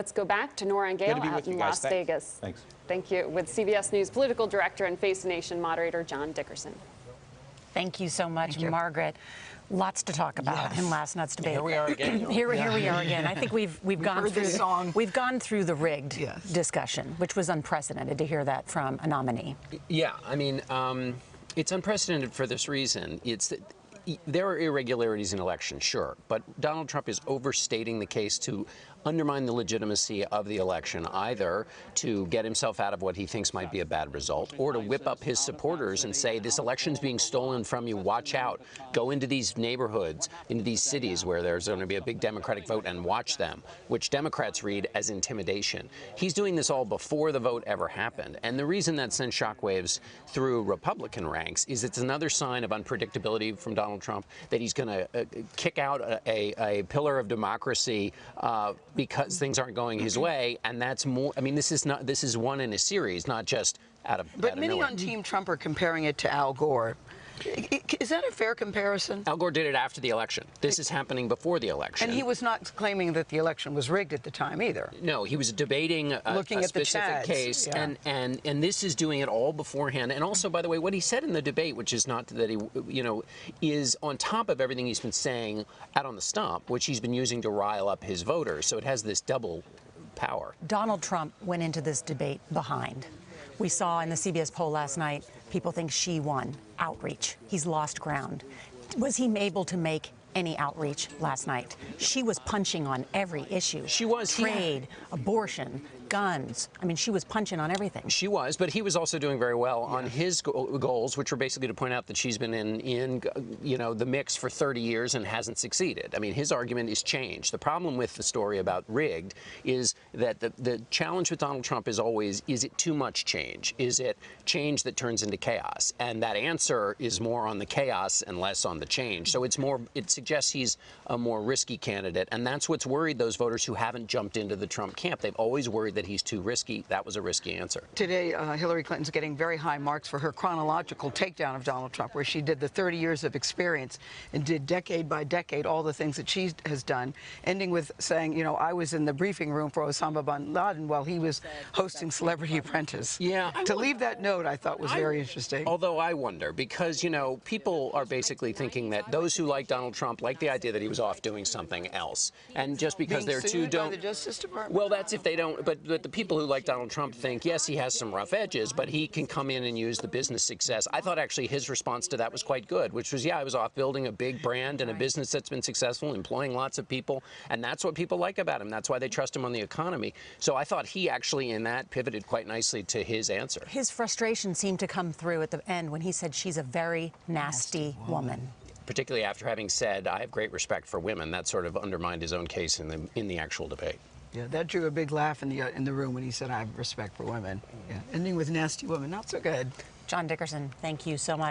let's go back to Nora and Gail out in Las Vegas. Thanks. Thank you. With CBS News political director and Face the Nation moderator John Dickerson. Thank you so much, Margaret. Lots to talk about in last night's debate. Here we are again. Here we are again. I think we've gone through this song. We've gone through the rigged discussion, which was unprecedented to hear that from a nominee. Yeah, I mean, it's unprecedented for this reason. It's that there are irregularities in elections, sure, but Donald Trump is overstating the case to undermine the legitimacy of the election, either to get himself out of what he thinks might be a bad result, or to whip up his supporters and say, this election's being stolen from you, watch out. Go into these neighborhoods, into these cities where there's going to be a big Democratic vote and watch them, which Democrats read as intimidation. He's doing this all before the vote ever happened. And the reason that sends shockwaves through Republican ranks is it's another sign of unpredictability from Donald Trump, that he's going to kick out a pillar of democracy because things aren't going his way, and that's more. I mean, this is one in a series, not just out of. But many on Team Trump are comparing it to Al Gore. Is that a fair comparison? Al Gore did it after the election. This is happening before the election. And he was not claiming that the election was rigged at the time either. No, he was debating a specific case, and this is doing it all beforehand. And also, by the way, what he said in the debate, which is not that he, is on top of everything he's been saying out on the stump, which he's been using to rile up his voters. So it has this double power. Donald Trump went into this debate behind. We saw in the CBS poll last night, people think she won. Outreach. He's lost ground. Was he able to make any outreach last night? She was punching on every issue. She was. Trade, abortion, guns. I mean, she was punching on everything. She was, but he was also doing very well on his goals, which were basically to point out that she's been in the mix for 30 years and hasn't succeeded. I mean, his argument is change. The problem with the story about rigged is that the challenge with Donald Trump is always, is it too much change? Is it change that turns into chaos? And that answer is more on the chaos and less on the change. So it's more, it suggests he's a more risky candidate, and that's what's worried those voters who haven't jumped into the Trump camp. They've always worried that he's too risky. That was a risky answer. Today, Hillary Clinton's getting very high marks for her chronological takedown of Donald Trump, where she did the 30 years of experience and did decade by decade all the things that she has done, ending with saying, I was in the briefing room for Osama bin Laden while he was hosting Celebrity Apprentice. Yeah. To leave that note, I thought was very interesting. Although I wonder, because, people are basically thinking that those who like Donald Trump like the idea that he was off doing something else. And just because they're too by the Justice Department? Well, that's if they don't, but the people who like Donald Trump think, yes, he has some rough edges, but he can come in and use the business success. I thought actually his response to that was quite good, which was, I was off building a big brand and a business that's been successful, employing lots of people, and that's what people like about him. That's why they trust him on the economy. So I thought he actually, in that, pivoted quite nicely to his answer. His frustration seemed to come through at the end when he said she's a very nasty woman. Particularly after having said, I have great respect for women. That sort of undermined his own case in the actual debate. Yeah, that drew a big laugh in the room when he said, I have respect for women. Yeah. Ending with nasty woman, not so good. John Dickerson, thank you so much.